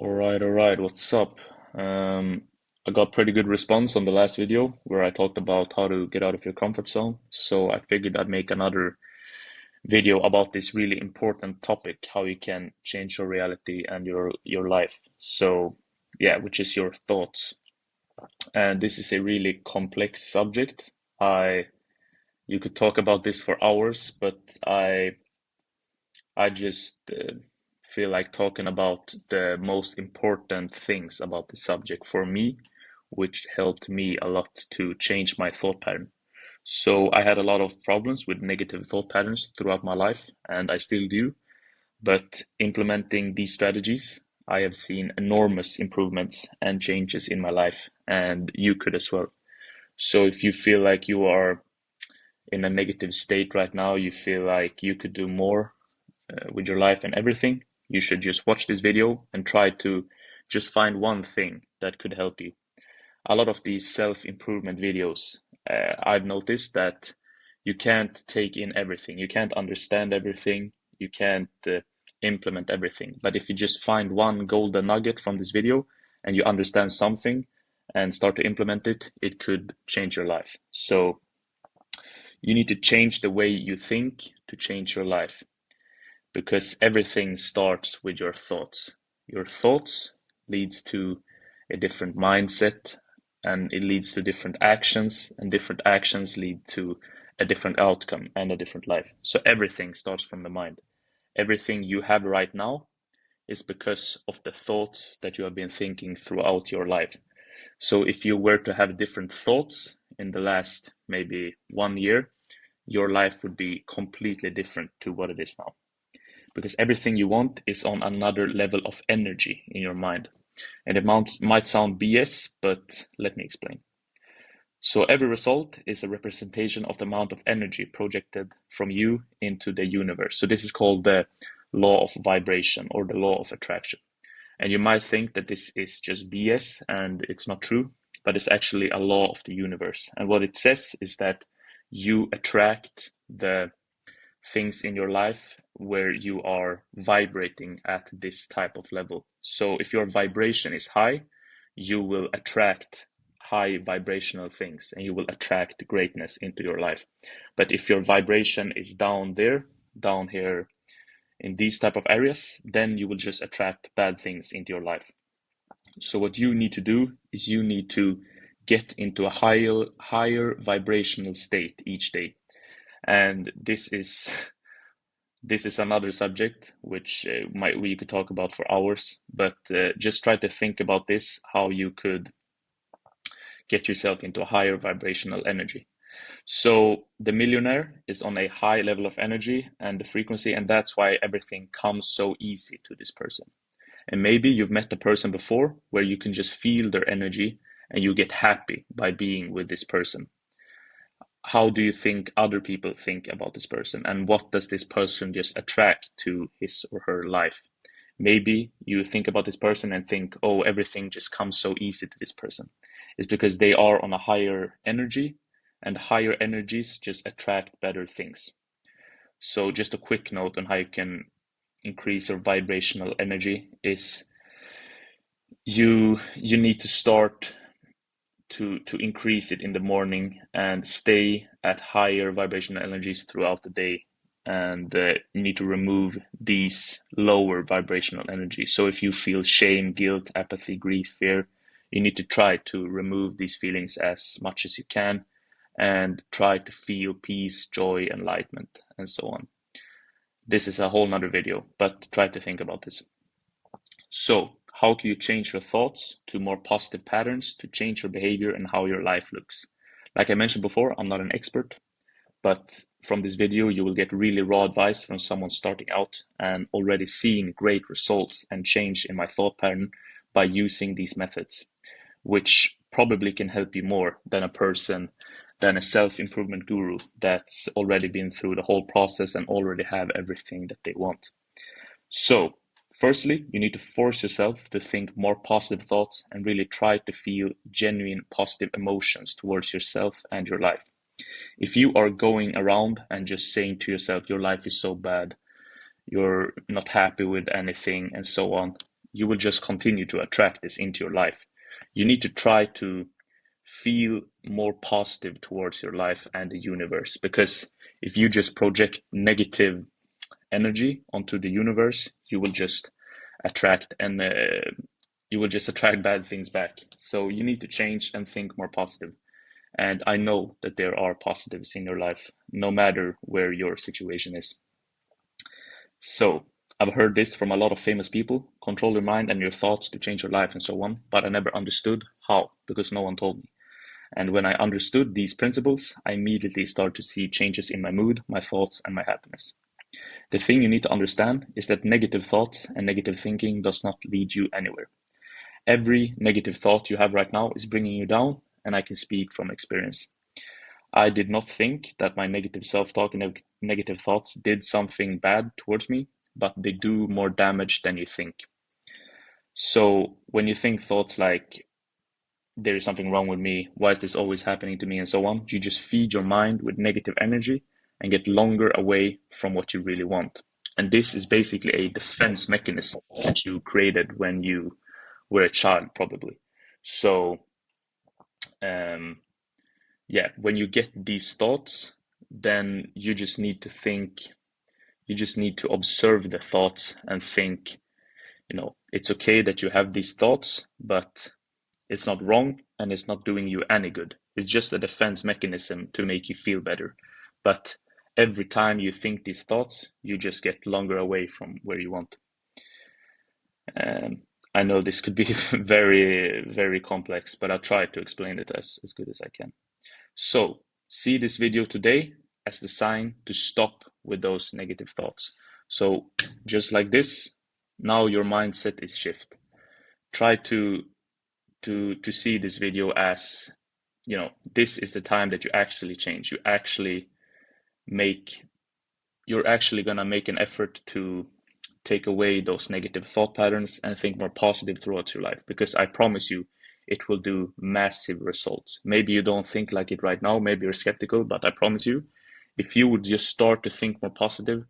All right, what's up? I got pretty good response on the last video where I talked about how to get out of your comfort zone. So I figured I'd make another video about this really important topic, how you can change your reality and your life. So yeah, which is your thoughts. And this is a really complex subject. I You could talk about this for hours, but I just feel like talking about the most important things about the subject for me, which helped me a lot to change my thought pattern. So I had a lot of problems with negative thought patterns throughout my life, and I still do. But implementing these strategies, I have seen enormous improvements and changes in my life, and you could as well. So if you feel like you are in a negative state right now, you feel like you could do more with your life and everything, you should just watch this video and try to just find one thing that could help you. A lot of these self-improvement videos, I've noticed that you can't take in everything, you can't understand everything, you can't implement everything. But if you just find one golden nugget from this video and you understand something and start to implement it, it could change your life. So you need to change the way you think to change your life because everything starts with your thoughts. Your thoughts leads to a different mindset and it leads to different actions and different actions lead to a different outcome and a different life. So everything starts from the mind. Everything you have right now is because of the thoughts that you have been thinking throughout your life. So if you were to have different thoughts in the last maybe 1 year, your life would be completely different to what it is now because everything you want is on another level of energy in your mind. And it might sound BS, but let me explain. So every result is a representation of the amount of energy projected from you into the universe. So this is called the law of vibration or the law of attraction. And you might think that this is just BS and it's not true, but it's actually a law of the universe. And what it says is that you attract the things in your life where you are vibrating at this type of level. So if your vibration is high, you will attract high vibrational things and you will attract greatness into your life. But if your vibration is down there, down here in these type of areas, then you will just attract bad things into your life. So what you need to do is you need to get into a higher vibrational state each day. And this is another subject which we could talk about for hours, but just try to think about this, how you could get yourself into a higher vibrational energy. So the millionaire is on a high level of energy and the frequency, and that's why everything comes so easy to this person. And maybe you've met the person before where you can just feel their energy and you get happy by being with this person. How do you think other people think about this person and what does this person just attract to his or her life? Maybe you think about this person and think, oh, everything just comes so easy to this person. It's because they are on a higher energy and higher energies just attract better things. So just a quick note on how you can increase your vibrational energy is you need to start to increase it in the morning and stay at higher vibrational energies throughout the day. And you need to remove these lower vibrational energies. So if you feel shame, guilt, apathy, grief, fear, you need to try to remove these feelings as much as you can and try to feel peace, joy, enlightenment, and so on. This is a whole nother video, but try to think about this. So, how can you change your thoughts to more positive patterns to change your behavior and how your life looks? Like I mentioned before, I'm not an expert, but from this video, you will get really raw advice from someone starting out and already seeing great results and change in my thought pattern by using these methods, which probably can help you more than a self-improvement guru that's already been through the whole process and already have everything that they want. So, firstly, you need to force yourself to think more positive thoughts and really try to feel genuine positive emotions towards yourself and your life. If you are going around and just saying to yourself, your life is so bad, you're not happy with anything, and so on, you will just continue to attract this into your life. You need to try to feel more positive towards your life and the universe, because if you just project negative energy onto the universe, you will just attract and you will just attract bad things back. So you need to change and think more positive. And I know that there are positives in your life, no matter where your situation is. So I've heard this from a lot of famous people: control your mind and your thoughts to change your life and so on. But I never understood how, because no one told me. And when I understood these principles, I immediately started to see changes in my mood, my thoughts, and my happiness. The thing you need to understand is that negative thoughts and negative thinking does not lead you anywhere. Every negative thought you have right now is bringing you down, and I can speak from experience. I did not think that my negative self-talk and negative thoughts did something bad towards me, but they do more damage than you think. So when you think thoughts like, there is something wrong with me, why is this always happening to me, and so on, you just feed your mind with negative energy and get longer away from what you really want. And this is basically a defense mechanism that you created when you were a child, probably. So, um, yeah, when you get these thoughts, then you just need to think, you just need to observe the thoughts and think, it's okay that you have these thoughts, but it's not wrong and it's not doing you any good. It's just a defense mechanism to make you feel better. But every time you think these thoughts, you just get longer away from where you want. I know this could be very, very complex, but I'll try to explain it as good as I can. So, see this video today as the sign to stop with those negative thoughts. So, just like this, now your mindset is shift. Try to see this video as, this is the time that you actually change. You're actually gonna make an effort to take away those negative thought patterns and think more positive throughout your life, because I promise you it will do massive results. Maybe you don't think like it right now, maybe you're skeptical, but I promise you, if you would just start to think more positive,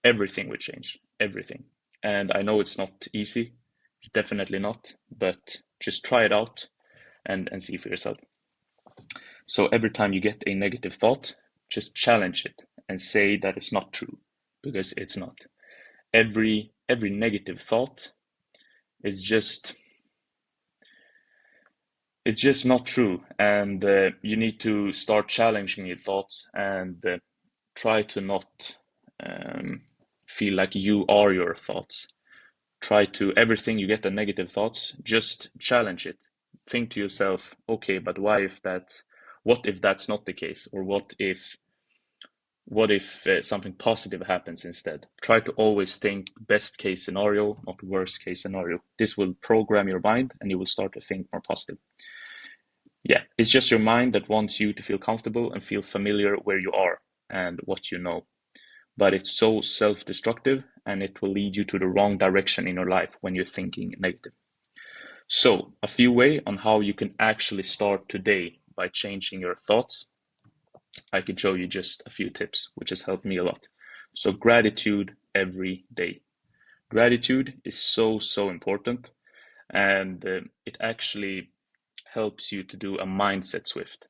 everything would change. Everything. And I know it's not easy, it's definitely not, but just try it out and see for yourself. So every time you get a negative thought, just challenge it and say that it's not true, because it's not. Every negative thought is just, it's just not true, and you need to start challenging your thoughts and try to not feel like you are your thoughts. Try to, everything you get the negative thoughts, just challenge it. Think to yourself, okay, but what if that's not the case? Or what if something positive happens instead? Try to always think best case scenario, not worst case scenario. This will program your mind and you will start to think more positive. Yeah, it's just your mind that wants you to feel comfortable and feel familiar where you are and what you know. But it's so self-destructive and it will lead you to the wrong direction in your life when you're thinking negative. So, a few ways on how you can actually start today by changing your thoughts. I could show you just a few tips, which has helped me a lot. So, gratitude every day. Gratitude is so, so important, and it actually helps you to do a mindset shift.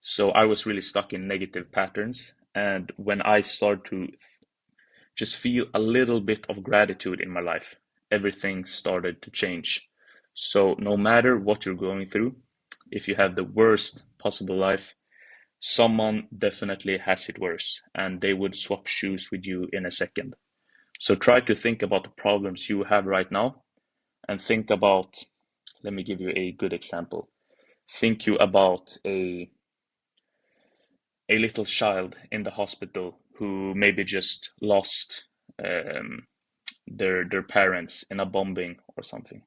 So I was really stuck in negative patterns, and when I start to just feel a little bit of gratitude in my life, everything started to change. So no matter what you're going through, if you have the worst possible life, someone definitely has it worse, and they would swap shoes with you in a second. So try to think about the problems you have right now, and think about, let me give you a good example. Think you about a little child in the hospital who maybe just lost their parents in a bombing or something.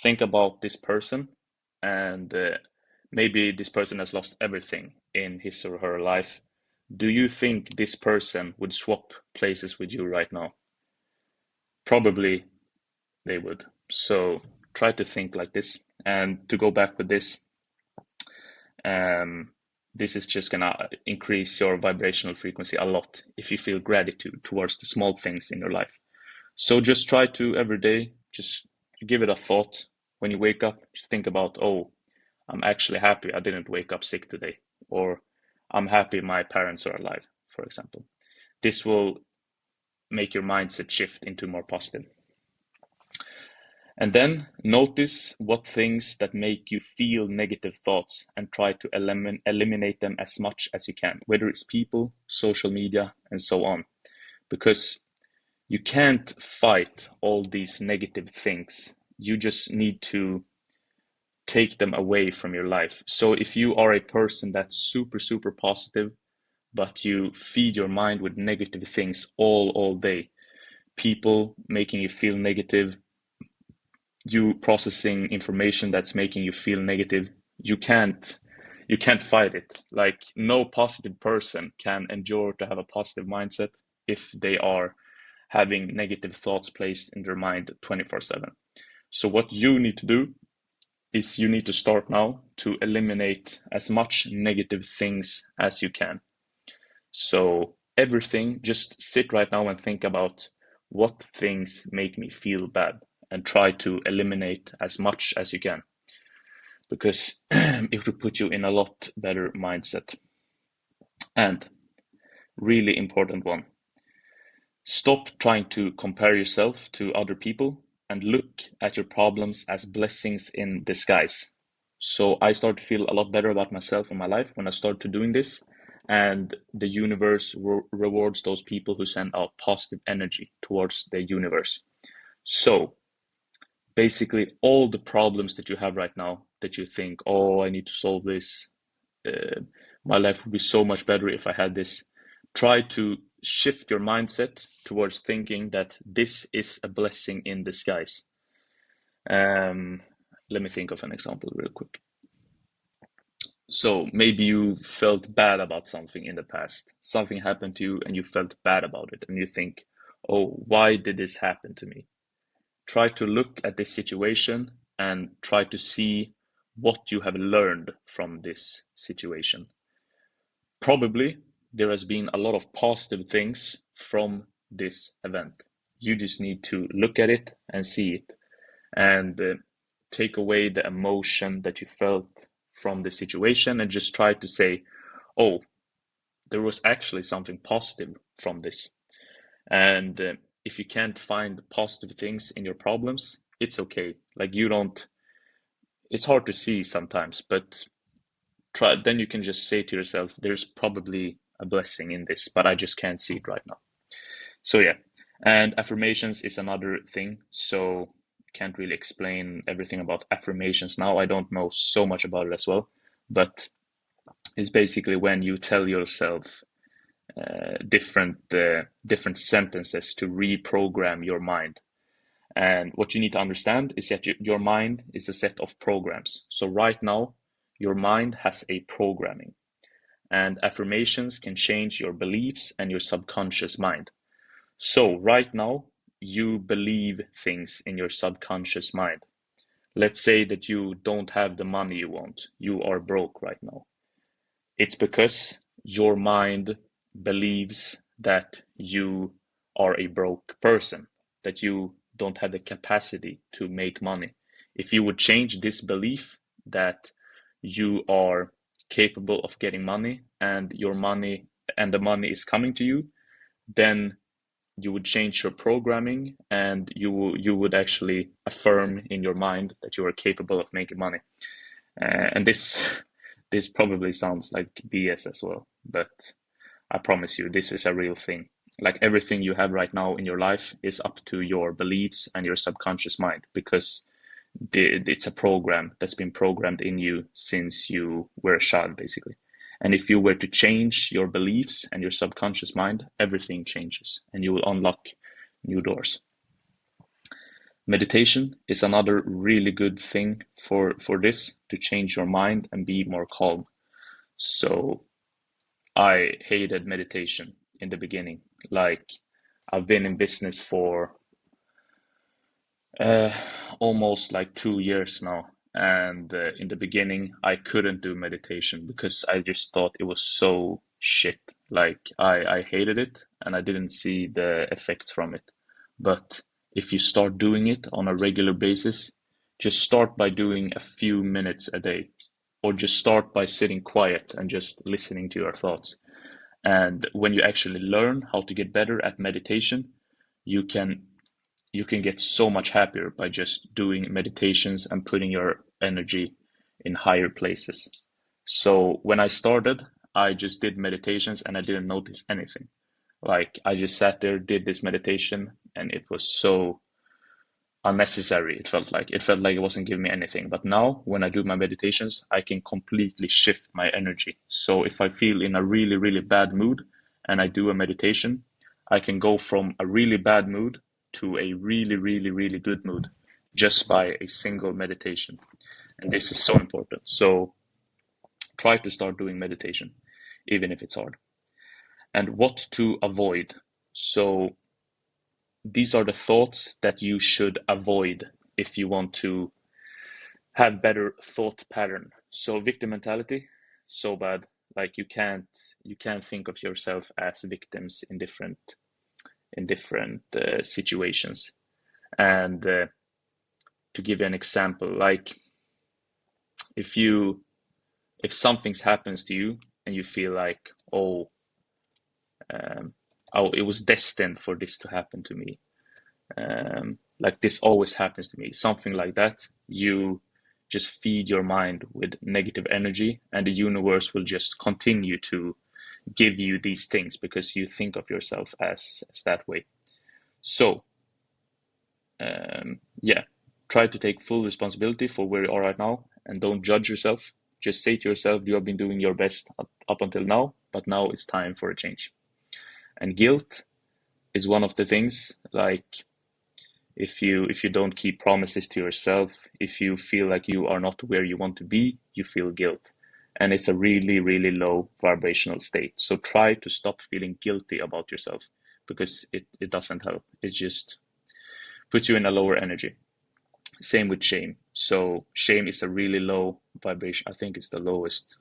Think about this person, and maybe this person has lost everything in his or her life. Do you think this person would swap places with you right now? Probably they would. So try to think like this. And to go back with this, this is just gonna increase your vibrational frequency a lot if you feel gratitude towards the small things in your life. So just try to every day just give it a thought. When you wake up, just think about, oh, I'm actually happy I didn't wake up sick today, or I'm happy my parents are alive, for example. This will make your mindset shift into more positive. And then notice what things that make you feel negative thoughts and try to eliminate them as much as you can, whether it's people, social media, and so on. Because you can't fight all these negative things. You just need to take them away from your life. So if you are a person that's super, super positive, but you feed your mind with negative things all day, people making you feel negative, you processing information that's making you feel negative, you can't fight it. Like no positive person can endure to have a positive mindset if they are having negative thoughts placed in their mind 24/7. So what you need to do is you need to start now to eliminate as much negative things as you can. So everything, just sit right now and think about what things make me feel bad and try to eliminate as much as you can because it will put you in a lot better mindset. And really important one, stop trying to compare yourself to other people and look at your problems as blessings in disguise. So I start to feel a lot better about myself and my life when I start to doing this, and the universe rewards those people who send out positive energy towards the universe. So basically, all the problems that you have right now that you think, oh, I need to solve this, uh, my life would be so much better if I had this. Try to shift your mindset towards thinking that this is a blessing in disguise. Um, Let me think of an example real quick. So maybe you felt bad about something in the past. Something happened to you and you felt bad about it, and you think, oh, why did this happen to me? Try to look at this situation and try to see what you have learned from this situation. Probably there has been a lot of positive things from this event. You just need to look at it and see it and take away the emotion that you felt from the situation and just try to say, oh, there was actually something positive from this. And if you can't find positive things in your problems, it's okay. Like you don't, it's hard to see sometimes, but then you can just say to yourself, there's probably a blessing in this, but I just can't see it right now. So yeah, and affirmations is another thing. So can't really explain everything about affirmations now. I don't know so much about it as well, but it's basically when you tell yourself different sentences to reprogram your mind. And what you need to understand is that your mind is a set of programs. So right now, your mind has a programming, and affirmations can change your beliefs and your subconscious mind. So right now, you believe things in your subconscious mind. Let's say that you don't have the money you want. You are broke right now. It's because your mind believes that you are a broke person, that you don't have the capacity to make money. If you would change this belief that you are capable of getting money and your money and the money is coming to you, then you would change your programming and you would actually affirm in your mind that you are capable of making money. And this this probably sounds like BS as well, but I promise you this is a real thing. Like everything you have right now in your life is up to your beliefs and your subconscious mind because it's a program that's been programmed in you since you were a child, basically. And if you were to change your beliefs and your subconscious mind, everything changes and you will unlock new doors. Meditation is another really good thing for this to change your mind and be more calm. So I hated meditation in the beginning. Like I've been in business for uh, almost like 2 years now. And in the beginning, I couldn't do meditation because I just thought it was so shit. Like I hated it and I didn't see the effects from it. But if you start doing it on a regular basis, just start by doing a few minutes a day, or just start by sitting quiet and just listening to your thoughts. And when you actually learn how to get better at meditation, you can you can get so much happier by just doing meditations and putting your energy in higher places. So when I started, I just did meditations and I didn't notice anything. Like I just sat there, did this meditation, and it was so unnecessary. It felt like it wasn't giving me anything. But now when I do my meditations, I can completely shift my energy. So if I feel in a really, really bad mood and I do a meditation, I can go from a really bad mood to a really, really, really good mood just by a single meditation. And this is so important. So try to start doing meditation, even if it's hard. And what to avoid. So these are the thoughts that you should avoid if you want to have better thought pattern. So victim mentality, so bad. Like you can't think of yourself as victims in different situations. And to give you an example, like if you if something happens to you and you feel like, um, oh, it was destined for this to happen to me. Like this always happens to me, something like that. You just feed your mind with negative energy, and the universe will just continue to give you these things because you think of yourself as that way. So, yeah, try to take full responsibility for where you are right now and don't judge yourself. Just say to yourself, you have been doing your best up until now, but now it's time for a change. And guilt is one of the things, like if you don't keep promises to yourself, if you feel like you are not where you want to be, you feel guilt. And it's a really, really low vibrational state. So try to stop feeling guilty about yourself because it doesn't help. It just puts you in a lower energy. Same with shame. So shame is a really low vibration. I think it's the lowest.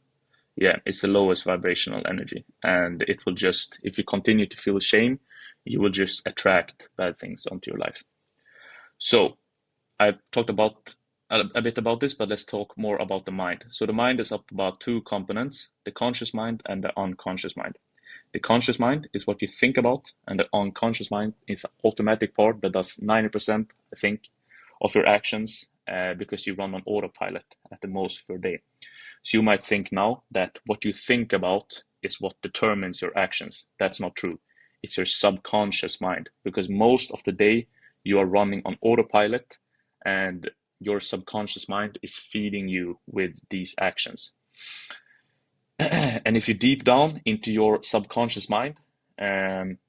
Yeah, it's the lowest vibrational energy. And it will just, if you continue to feel shame, you will just attract bad things onto your life. So I've talked about a bit about this, but let's talk more about the mind. So the mind is up about two components, the conscious mind and the unconscious mind. The conscious mind is what you think about, and the unconscious mind is an automatic part that does 90%, I think, of your actions because you run on autopilot at the most of your day. So you might think now that what you think about is what determines your actions. That's not true. It's your subconscious mind because most of the day you are running on autopilot and your subconscious mind is feeding you with these actions. And if you deep down into your subconscious mind, um,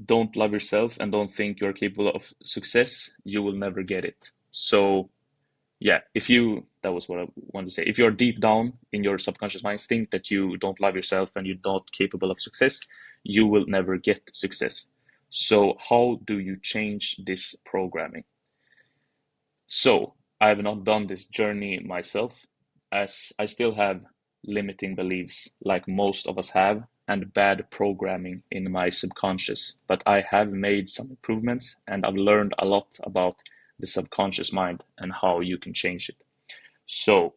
don't love yourself and don't think you're capable of success, you will never get it. So yeah, that was what I wanted to say. If you're deep down in your subconscious mind, think that you don't love yourself and you're not capable of success, you will never get success. So how do you change this programming? So I have not done this journey myself, as I still have limiting beliefs like most of us have, and bad programming in my subconscious. But I have made some improvements and I've learned a lot about the subconscious mind and how you can change it. So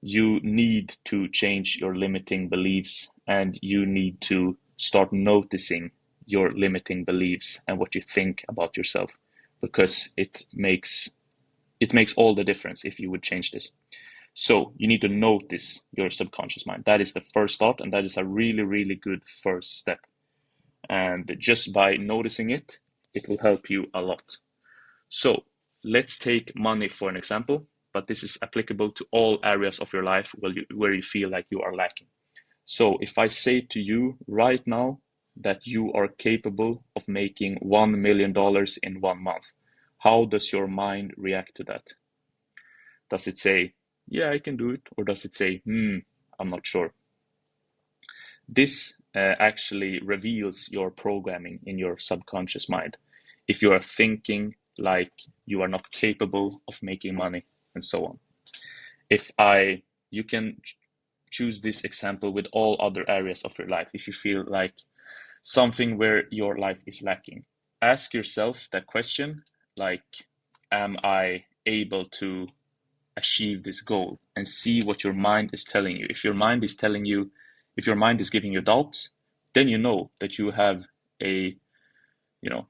you need to change your limiting beliefs and you need to start noticing your limiting beliefs and what you think about yourself because it makes all the difference if you would change this. So you need to notice your subconscious mind. That is the first thought, and that is a really, really good first step. And just by noticing it, it will help you a lot. So let's take money for an example, but this is applicable to all areas of your life where you feel like you are lacking. So if I say to you right now that you are capable of making $1 million in 1 month, how does your mind react to that? Does it say, yeah, I can do it? Or does it say, I'm not sure? This actually reveals your programming in your subconscious mind. If you are thinking like you are not capable of making money and so on. You can choose this example with all other areas of your life. If you feel like something where your life is lacking, ask yourself that question, like, am I able to achieve this goal? And see what your mind is telling you. If your mind is telling you, if your mind is giving you doubts, then you know that you have a, you know,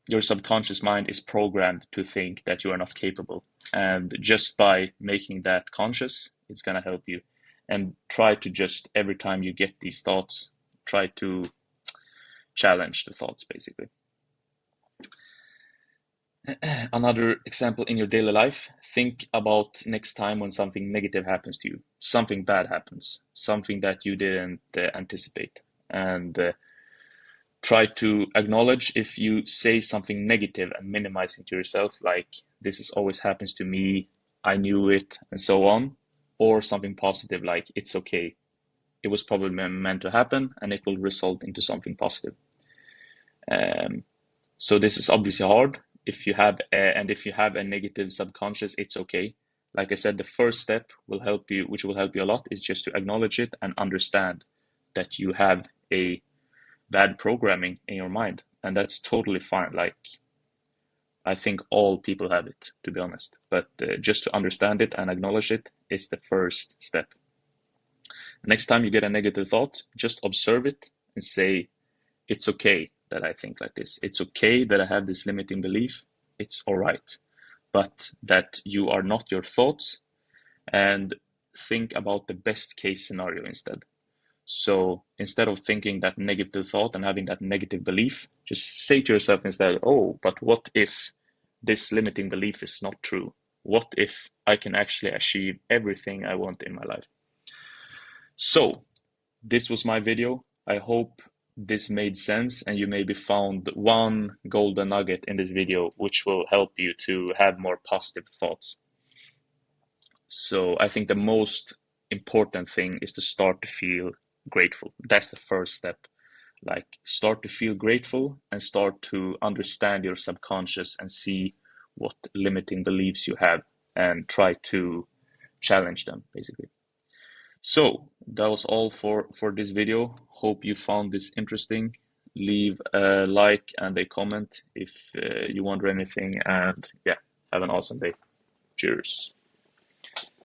your subconscious mind is programmed to think that you are not capable. And just by making that conscious, it's going to help you. And try to just, every time you get these thoughts, try to challenge the thoughts, basically. Another example in your daily life, think about next time when something negative happens to you, something bad happens, something that you didn't anticipate. And try to acknowledge if you say something negative and minimizing to yourself, like, this is always happens to me, I knew it, and so on, or something positive, like, it's okay, it was probably meant to happen and it will result into something positive. So this is obviously hard. If you have a negative subconscious, it's okay. Like I said, the first step will help you, which will help you a lot, is just to acknowledge it and understand that you have a bad programming in your mind, and that's totally fine. Like, I think all people have it, to be honest, but just to understand it and acknowledge it is the first step. Next time you get a negative thought, just observe it and say, it's okay that I think like this. It's okay that I have this limiting belief. It's all right. But that you are not your thoughts, and think about the best case scenario instead. So instead of thinking that negative thought and having that negative belief, just say to yourself instead, oh, but what if this limiting belief is not true? What if I can actually achieve everything I want in my life? So this was my video. I hope this made sense and you maybe found one golden nugget in this video which will help you to have more positive thoughts. So I think the most important thing is to start to feel grateful. That's the first step. Like, start to feel grateful and start to understand your subconscious and see what limiting beliefs you have and try to challenge them, basically. So that was all for this video. Hope you found this interesting. Leave a like and a comment if you wonder anything, and yeah, have an awesome day. Cheers.